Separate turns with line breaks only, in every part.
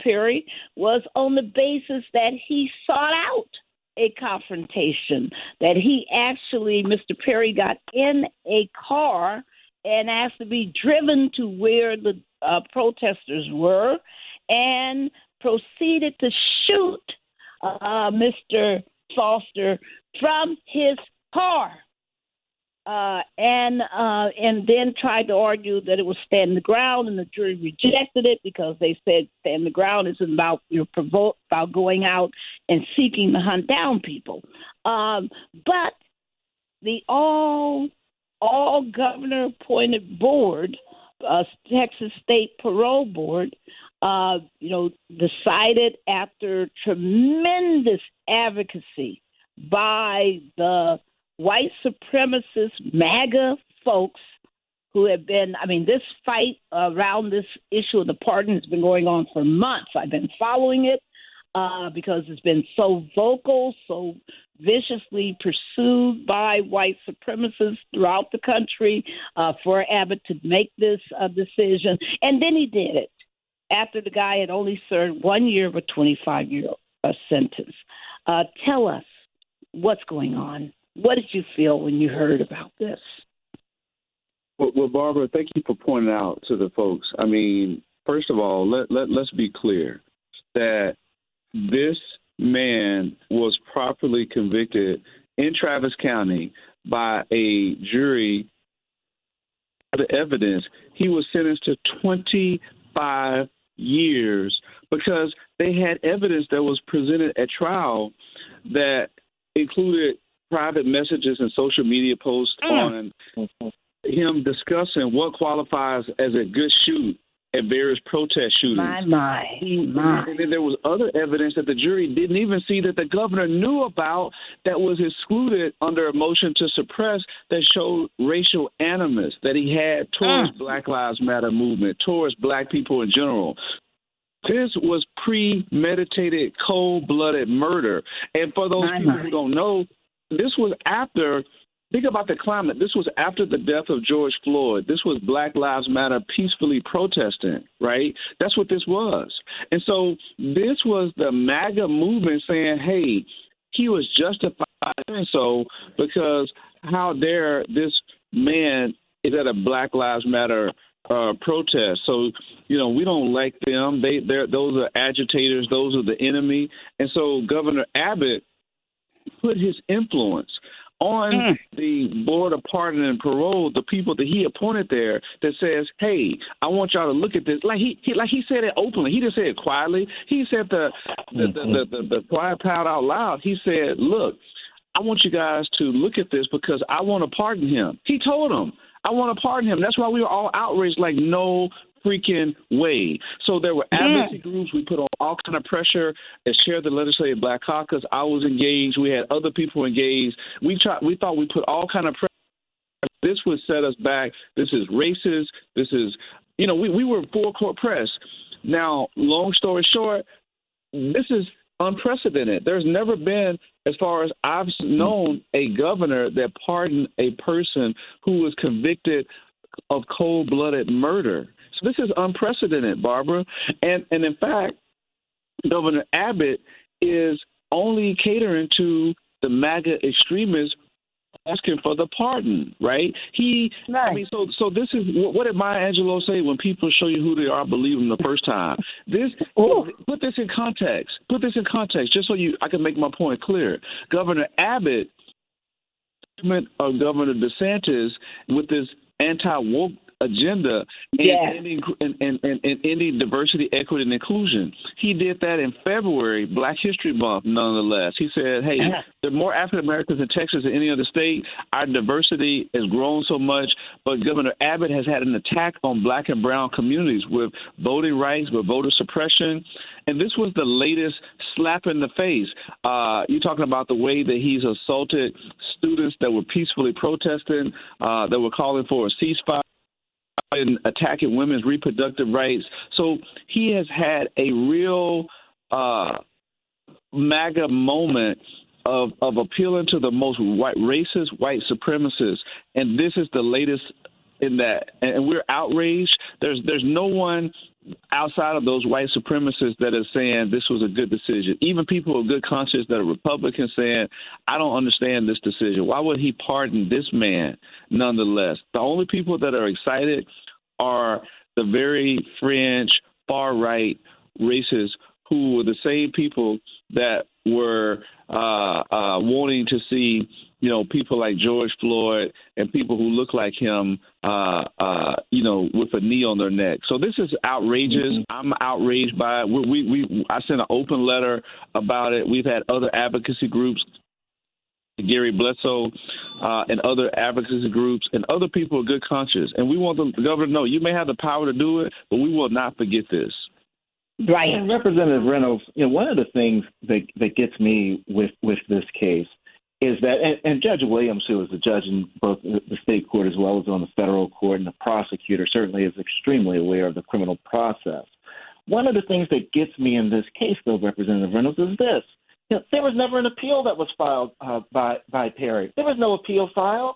Perry was on the basis that he sought out a confrontation, that he actually, Mr. Perry got in a car and asked to be driven to where the protesters were and proceeded to shoot Mr. Foster from his car. And then tried to argue that it was stand the ground, and the jury rejected it because they said stand the ground isn't about about going out and seeking to hunt down people. But the all governor appointed board, Texas State Parole Board, decided after tremendous advocacy by the white supremacist MAGA folks who have been, this fight around this issue of the pardon has been going on for months. I've been following it because it's been so vocal, so viciously pursued by white supremacists throughout the country for Abbott to make this decision. And then he did it after the guy had only served 1 year of a 25-year sentence. Tell us what's going on. What did you feel when you heard about this?
Well, Barbara, thank you for pointing out to the folks. First of all, let's be clear that this man was properly convicted in Travis County by a jury. The evidence, he was sentenced to 25 years because they had evidence that was presented at trial that included private messages and social media posts on him discussing what qualifies as a good shoot at various protest shootings.
My.
And then there was other evidence that the jury didn't even see that the governor knew about that was excluded under a motion to suppress that showed racial animus that he had towards Black Lives Matter movement, towards black people in general. This was premeditated, cold-blooded murder. And for those people who don't know, this was after, think about the climate. This was after the death of George Floyd. This was Black Lives Matter peacefully protesting, right? That's what this was. And so this was the MAGA movement saying, hey, he was justified doing so because how dare this man is at a Black Lives Matter protest. So, we don't like them. Those are agitators. Those are the enemy. And so Governor Abbott put his influence on the Board of Pardon and Parole, the people that he appointed there, that says, hey, I want y'all to look at this. Like he said it openly. He didn't say it quietly. He said the quiet part out loud. He said, look, I want you guys to look at this because I want to pardon him. He told them, I want to pardon him. That's why we were all outraged, like no freaking way. So there were advocacy groups. We put on all kind of pressure and shared the Legislative Black Caucus. I was engaged. We had other people engaged. We thought we put all kind of pressure. This would set us back. This is racist. This is, we were full court press. Now, long story short, this is unprecedented. There's never been, as far as I've known, a governor that pardoned a person who was convicted of cold-blooded murder. So this is unprecedented, Barbara. And in fact, Governor Abbott is only catering to the MAGA extremists asking for the pardon, right? So this is, what did Maya Angelou say? When people show you who they are, believe them the first time. Put this in context. Just so I can make my point clear. Governor Abbott, Governor DeSantis, with this anti-woke agenda and ending diversity, equity, and inclusion. He did that in February, Black History Month, nonetheless. He said, hey, there are more African Americans in Texas than any other state. Our diversity has grown so much, but Governor Abbott has had an attack on black and brown communities with voting rights, with voter suppression. And this was the latest slap in the face. You're talking about the way that he's assaulted students that were peacefully protesting, that were calling for a ceasefire, and attacking women's reproductive rights. So he has had a real MAGA moment of appealing to the most racist white supremacists, and this is the latest in that. And we're outraged. There's no one outside of those white supremacists that are saying this was a good decision, even people of good conscience that are Republicans saying, I don't understand this decision. Why would he pardon this man nonetheless? The only people that are excited are the very fringe, far-right racists who were the same people that were wanting to see, people like George Floyd and people who look like him, with a knee on their neck. So this is outrageous. Mm-hmm. I'm outraged by it. I sent an open letter about it. We've had other advocacy groups, Gary Bledsoe and other advocacy groups and other people of good conscience. And we want the governor to know you may have the power to do it, but we will not forget this.
Right. And Representative Reynolds, one of the things that gets me with this case is that, and Judge Williams, who is a judge in both the state court as well as on the federal court, and the prosecutor certainly is extremely aware of the criminal process. One of the things that gets me in this case, though, Representative Reynolds, is this. There was never an appeal that was filed by Perry. There was no appeal filed.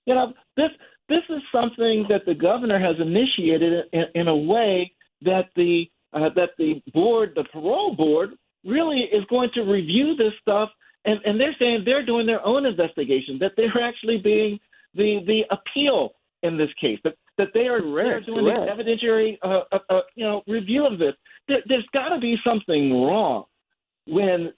This is something that the governor has initiated in a way that the board, the parole board, really is going to review this stuff, and they're saying they're doing their own investigation, that they're actually being the appeal in this case, that they are doing an evidentiary review of this. There's got to be something wrong when,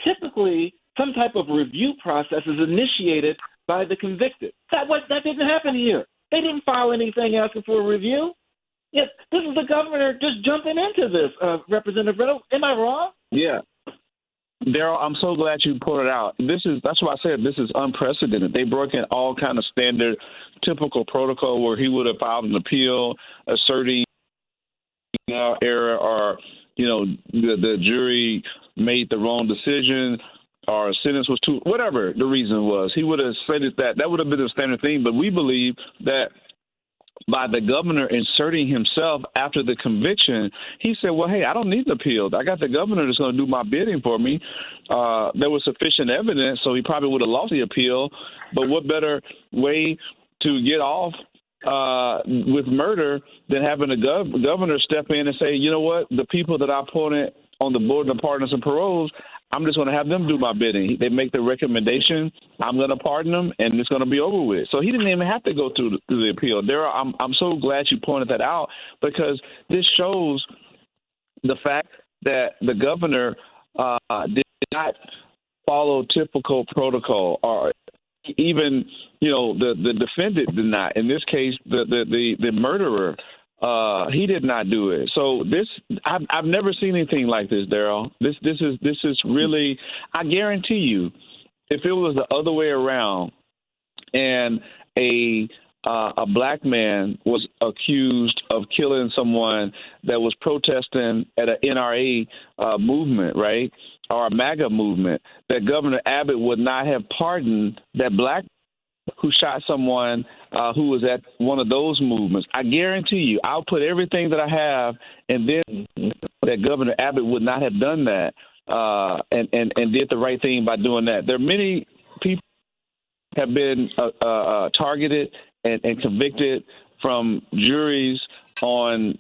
typically some type of review process is initiated by the convicted. That didn't happen here. They didn't file anything asking for a review. Yes, this is the governor just jumping into this, Representative Reynolds. Am I wrong?
Yeah. Daryl, I'm so glad you pointed out. That's why I said this is unprecedented. They broke in all kind of standard, typical protocol where he would have filed an appeal asserting error or, the jury made the wrong decision or a sentence was too, whatever the reason was. He would have said it that would have been a standard thing. But we believe that by the governor inserting himself after the conviction, he said, well, hey, I don't need the appeal. I got the governor that's going to do my bidding for me. There was sufficient evidence, so he probably would have lost the appeal. But what better way to get off with murder than having the governor step in and say, you know what, the people that I appointed on the board of pardons and paroles, I'm just going to have them do my bidding. They make the recommendation. I'm going to pardon them, and it's going to be over with. So he didn't even have to go through the appeal. Daryl, I'm so glad you pointed that out because this shows the fact that the governor did not follow typical protocol, or even the defendant did not. In this case, the murderer. He did not do it. So I've never seen anything like this, Daryl. This is really, I guarantee you, if it was the other way around and a black man was accused of killing someone that was protesting at an NRA movement, right, or a MAGA movement, that Governor Abbott would not have pardoned that black who shot someone who was at one of those movements. I guarantee you, I'll put everything that I have, and then that Governor Abbott would not have done that and did the right thing by doing that. There are many people have been targeted and convicted from juries on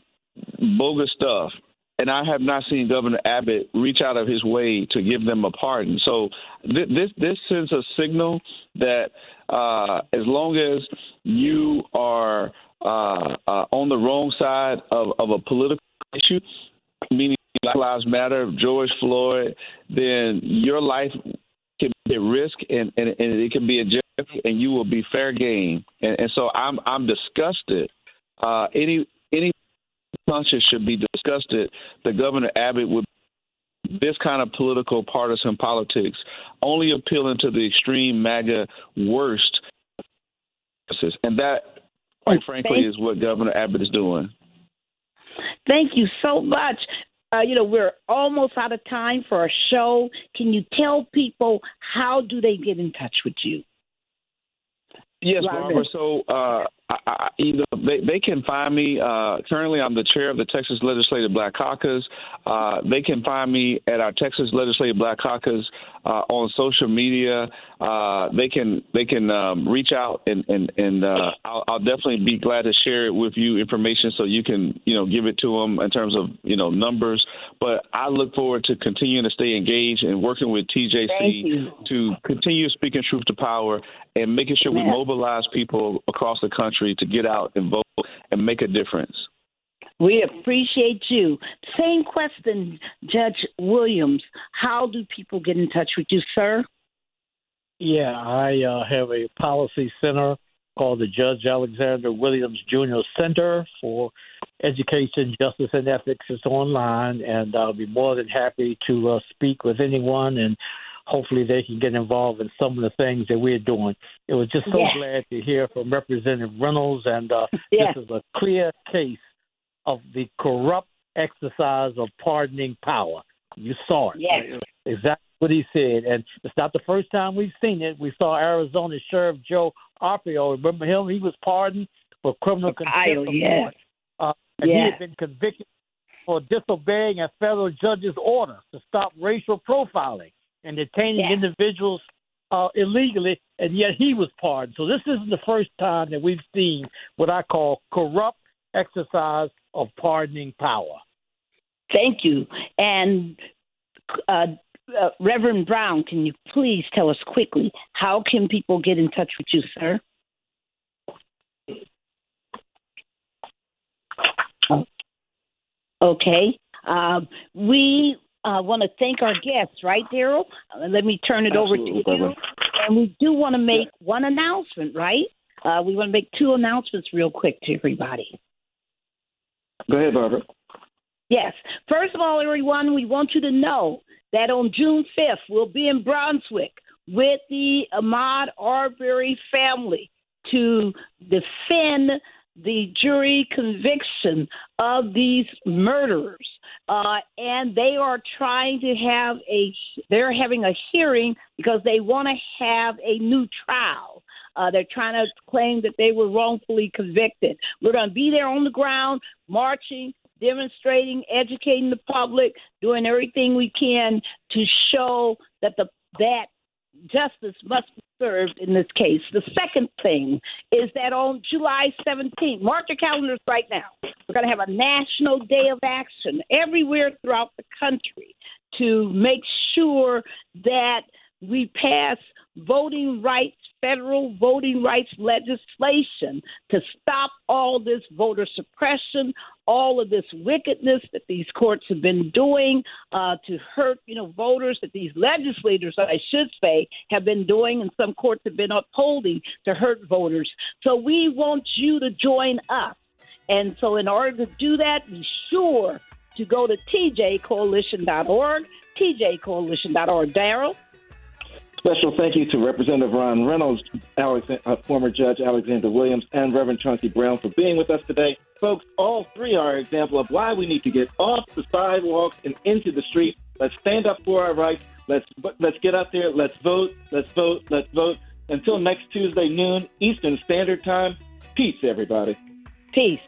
bogus stuff. And I have not seen Governor Abbott reach out of his way to give them a pardon. So this sends a signal that as long as you are on the wrong side of a political issue, meaning Black Lives Matter, George Floyd, then your life can be at risk and it can be a jeopardy, and you will be fair game. And so I'm disgusted. Any conscience should be disgusted that Governor Abbott would this kind of political partisan politics, only appealing to the extreme MAGA worst. And that, quite frankly, is what Governor Abbott is doing.
Thank you so much. We're almost out of time for our show. Can you tell people how do they get in touch with you?
Yes, Barbara. So They can find me. Currently, I'm the chair of the Texas Legislative Black Caucus. They can find me at our Texas Legislative Black Caucus on social media. They can reach out and I'll definitely be glad to share it with you information so you can give it to them in terms of numbers. But I look forward to continuing to stay engaged and working with TJC to continue speaking truth to power and making sure we mobilize people across the country to get out and vote and make a difference.
We appreciate you. Same question, Judge Williams. How do people get in touch with you, sir?
Yeah, I have a policy center called the Judge Alexander Williams Jr. Center for Education, Justice, and Ethics. It's online, and I'll be more than happy to speak with anyone, and hopefully they can get involved in some of the things that we're doing. It was just so glad to hear from Representative Reynolds, and this is a clear case of the corrupt exercise of pardoning power. You saw it.
Yes.
Exactly what he said. And it's not the first time we've seen it. We saw Arizona Sheriff Joe Arpaio. Remember him? He was pardoned for criminal contempt of court. And he had been convicted for disobeying a federal judge's order to stop racial profiling and detaining individuals illegally, and yet he was pardoned. So this isn't the first time that we've seen what I call corrupt exercise of pardoning power.
Thank you. And Reverend Brown, can you please tell us quickly, how can people get in touch with you, sir? Okay. We want to thank our guests, right, Daryl? Let me turn it over to you. And we do want to make one announcement, right? We want to make two announcements real quick to everybody.
Go ahead, Barbara.
Yes. First of all, everyone, we want you to know that on June 5th, we'll be in Brunswick with the Ahmaud Arbery family to defend the jury conviction of these murderers. And they are trying to have they're having a hearing because they want to have a new trial. They're trying to claim that they were wrongfully convicted. We're going to be there on the ground, marching, demonstrating, educating the public, doing everything we can to show that that justice must be served in this case. The second thing is that on July 17th, mark your calendars right now, we're going to have a national day of action everywhere throughout the country to make sure that we pass voting rights, federal voting rights legislation to stop all this voter suppression, all of this wickedness that these courts have been doing to hurt, voters, that these legislators, I should say, have been doing, and some courts have been upholding to hurt voters. So we want you to join us. And so in order to do that, be sure to go to tjcoalition.org, tjcoalition.org. Daryl?
Special thank you to Representative Ron Reynolds, former Judge Alexander Williams, and Reverend Chauncey Brown for being with us today. Folks, all three are an example of why we need to get off the sidewalks and into the street. Let's stand up for our rights. Let's get out there. Let's vote. Let's vote. Let's vote. Until next Tuesday noon, Eastern Standard Time. Peace, everybody.
Peace.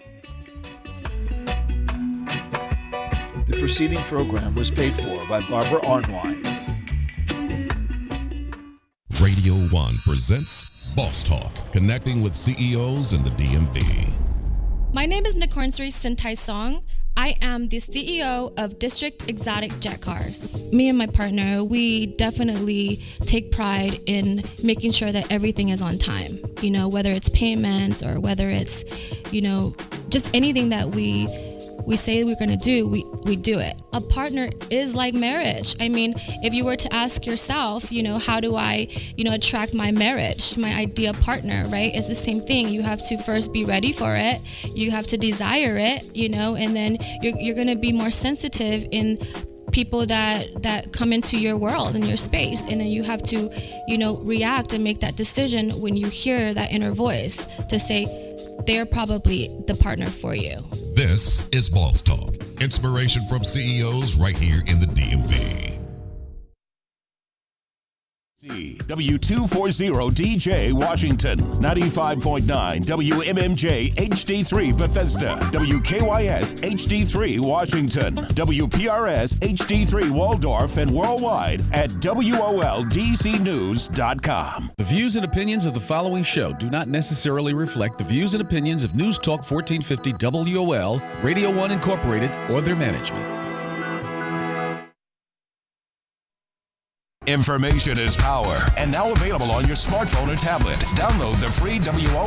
The preceding program was paid for by Barbara Arnwine.
Radio 1 presents Boss Talk, connecting with CEOs in the DMV.
My name is Nikorsri Sintai Song. I am the CEO of District Exotic Jet Cars. Me and my partner, we definitely take pride in making sure that everything is on time. Whether it's payments or whether it's, just anything that we say we're going to do, we do it. A partner is like marriage. I mean, if you were to ask yourself, how do I, attract my marriage, my ideal partner, right? It's the same thing. You have to first be ready for it. You have to desire it, and then you're going to be more sensitive in people that come into your world and your space. And then you have to, react and make that decision when you hear that inner voice to say, they're probably the partner for you.
This is Boss Talk, inspiration from CEOs right here in the DMV.
W240DJ Washington, 95.9 WMMJ HD3 Bethesda, WKYS HD3 Washington, WPRS HD3 Waldorf, and worldwide at WOLDCnews.com.
The views and opinions of the following show do not necessarily reflect the views and opinions of News Talk 1450 WOL, Radio 1 Incorporated, or their management.
Information is power, and now available on your smartphone or tablet. Download the free WOL